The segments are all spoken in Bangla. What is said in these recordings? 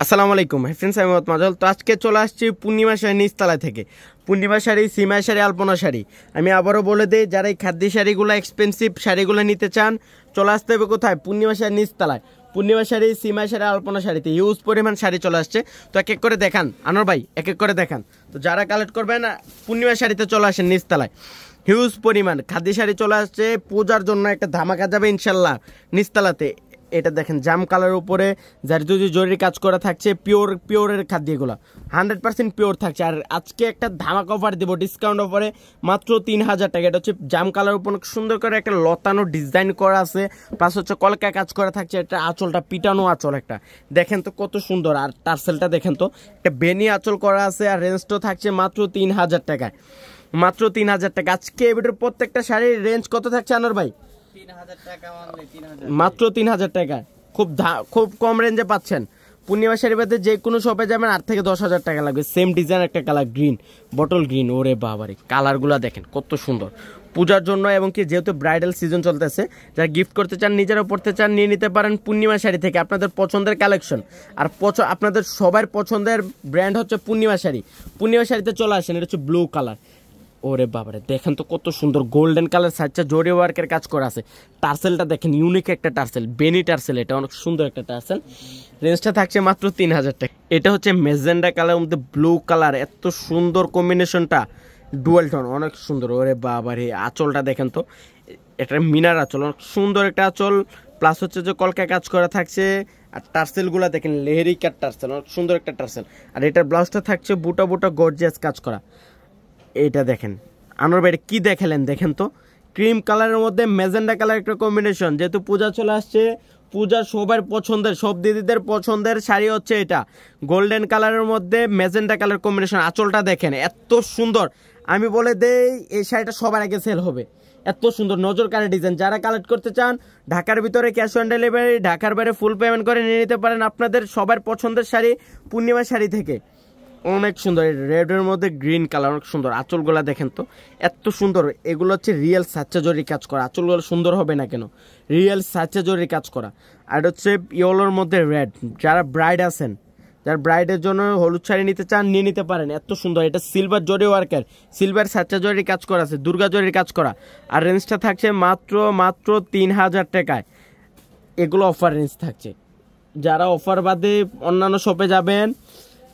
আসসালামু আলাইকুম ফ্রেন্ডস, আমি মোহাম্মদ মাজল। তো আজকে চলে আসছি পূর্ণিমা শাড়ি নিচতলা থেকে। পূর্ণিমা শাড়ি, সীমা শাড়ি, আলপনা শাড়ি। আমি আবারও বলে দিই, যারা এই খাদ্য শাড়িগুলো, এক্সপেন্সিভ শাড়িগুলো নিতে চান, চলে আসতে হবে কোথায়? পূর্ণিমা শাড়ি নিচতলায়। পূর্ণিমা শাড়ি, সীমা শাড়ি, আলপনা শাড়িতে হিউজ পরিমাণ শাড়ি চলে আসছে। তো এক এক করে দেখান আনোয়ার ভাই, এক এক করে দেখান। তো যারা কালেক্ট করবেন পূর্ণিমা শাড়িতে চলে আসেন নিচতলায়। হিউজ পরিমাণ খাদ্য শাড়ি চলে আসছে, পূজার জন্য একটা ধামাকা যাবে ইনশাল্লাহ নিচতলাতে। এটা দেখেন জাম কালার উপরে জারদুজি জরির কাজ করা থাকছে, পিওরের খাদ্য, এগুলো 100% পিওর থাকছে। আর আজকে একটা ধামাকা অফার দেবো, ডিসকাউন্ট অফারে মাত্র 3000 টাকা। এটা হচ্ছে জাম কালার উপর সুন্দর করে একটা লতানো ডিজাইন করা আছে, প্লাস হচ্ছে কলকা কাজ করা থাকছে। এটা আঁচলটা পিটানো আঁচল একটা, দেখেন তো কত সুন্দর। আর টার্সেলটা দেখেন তো, একটা বেনি আঁচল করা আছে। আর রেঞ্জটাও থাকছে মাত্র 3000 টাকায়, মাত্র 3000 টাকা। আজকে এবারের প্রত্যেকটা শাড়ির রেঞ্জ কত থাকছে আনোয়ার ভাই? মাত্র 3000 টাকা, খুব কম রেঞ্জে পাচ্ছেন। পূর্ণিমা শাড়ি বাদে যে কোনো শপে যাবেন 8 থেকে 10,000 টাকা লাগবে। সেম ডিজাইন একটা কালার, গ্রিন, বটল গ্রিন। ওরে বাবারে, কালারগুলো দেখেন কত সুন্দর। পূজার জন্য এবং কি যেহেতু ব্রাইডাল সিজন চলতেছে, যারা গিফট করতে চান, নিজেরা পড়তে চান, নিয়ে নিতে পারেন পূর্ণিমা শাড়ি থেকে। আপনাদের পছন্দের কালেকশন আর আপনাদের সবার পছন্দের ব্র্যান্ড হচ্ছে পূর্ণিমা শাড়ি। পূর্ণিমা শাড়িতে চলে আসেন। এটা হচ্ছে ব্লু কালার। ওরে বাবারে, দেখেন তো কত সুন্দর গোল্ডেন কালার সাইডটা জরি ওয়ার্কের কাজ করা আছে। টার্সেলটা দেখেন, ইউনিক একটা টার্সেল, বেনি টার্সেল। এটা অনেক সুন্দর একটা টার্সেল। রেঞ্জটা থাকছে মাত্র 3000 টাকা। এটা হচ্ছে মেজেন্ডা কালার মধ্যে ব্লু কালার, এত সুন্দর কম্বিনেশনটা, ডুয়েল টোন, অনেক সুন্দর। ওরে বাবারে, আঁচলটা দেখেন তো, এটা মিনার আঁচল, অনেক সুন্দর একটা আঁচল, প্লাস হচ্ছে যে কলকা কাজ করা থাকছে। আর টার্সেলগুলো দেখেন, লেহেরিকার টার্সেল, অনেক সুন্দর একটা টার্সেল। আর এটার ব্লাউজটা থাকছে বুটা বুটা গর্জিয়াস কাজ করা। এইটা দেখেন আনোয়ার ভাই, কি দেখালেন দেখেন তো, ক্রিম কালারের মধ্যে ম্যাজেন্ডা কালার একটা কম্বিনেশন। যেহেতু পূজা চলে আসছে, পূজা সবার পছন্দের, সব দিদিদের পছন্দের শাড়ি হচ্ছে এটা। গোল্ডেন কালারের মধ্যে ম্যাজেন্ডা কালার কম্বিনেশন, আঁচলটা দেখেন এত সুন্দর। আমি বলে দেই, এই শাড়িটা সবার আগে সেল হবে, এত সুন্দর নজর কাড়া ডিজাইন। যারা কালেক্ট করতে চান, ঢাকার ভিতরে ক্যাশ অন ডেলিভারি, ঢাকার বাইরে ফুল পেমেন্ট করে নিয়ে নিতে পারেন আপনাদের সবার পছন্দের শাড়ি পূর্ণিমা শাড়ি থেকে। অনেক সুন্দর, রেডের মধ্যে গ্রিন কালার, অনেক সুন্দর। আঁচলগুলা দেখেন তো এত সুন্দর। এগুলো হচ্ছে রিয়েল সাচ্চা জরির কাজ করা। আঁচলগুলো সুন্দর হবে না কেন? রিয়েল সাচ্চা জরির কাজ করা। আর হচ্ছে ইয়েলোর মধ্যে রেড। যারা ব্রাইড আছেন, যারা ব্রাইডের জন্য হলুদ শাড়ি নিতে চান, নিয়ে নিতে পারেন, এত সুন্দর। এটা সিলভার জরি ওয়ার্কের, সিলভার সাচ্চা জরির কাজ করা আছে, দুর্গা জরির কাজ করা। আর রেঞ্জটা থাকছে মাত্র 3000 টাকায়। এগুলো অফার রেঞ্জ থাকছে। যারা অফার বাদে অন্যান্য শপে যাবেন,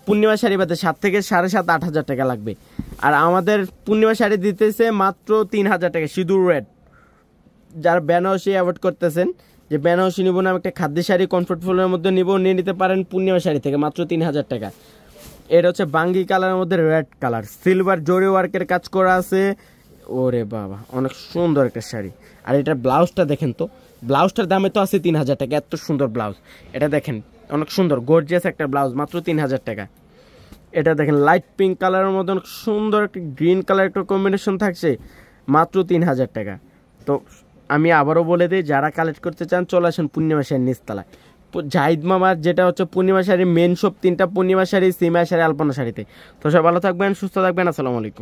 পূর্ণিমা শাড়ি বাদে 7 থেকে 7,500-8,000 টাকা লাগবে। আর আমাদের পূর্ণিমা শাড়ি দিতেছে মাত্র 3000 টাকা, সিঁদুর রেড। যারা বেনারসি অ্যাভয়েড করতেছেন, যে বেনারসি নিব না, আমি একটা খাদ্য শাড়ি কমফোর্টেবলের মধ্যে নিব, নিয়ে নিতে পারেন পূর্ণিমা শাড়ি থেকে মাত্র 3000 টাকা। এটা হচ্ছে বাঙ্গি কালারের মধ্যে রেড কালার, সিলভার জরি ওয়ার্কের কাজ করা আছে। ওরে বাবা, অনেক সুন্দর একটা শাড়ি। আর এটার ব্লাউজটা দেখেন তো, ব্লাউজটার দামে তো আছে 3000 টাকা, এত সুন্দর ব্লাউজ। এটা দেখেন অনেক সুন্দর গর্জিয়াস একটা ব্লাউজ, মাত্র 3000 টাকা। এটা দেখেন লাইট পিঙ্ক কালারের মধ্যে অনেক সুন্দর একটা গ্রিন কালার একটা কম্বিনেশন থাকছে, মাত্র 3000 টাকা। তো আমি আবারও বলে দিই, যারা কালেক্ট করতে চান চলে আসেন পূর্ণিমা শাড়ির নিচতলায়। জাহিদ মামার যেটা হচ্ছে পূর্ণিমা শাড়ির মেন শপ, 3টা পূর্ণিমা শাড়ি, সীমা শাড়ি, আলপনা শাড়িতে। তো সব ভালো থাকবেন, সুস্থ থাকবেন, আসসালামু আলাইকুম।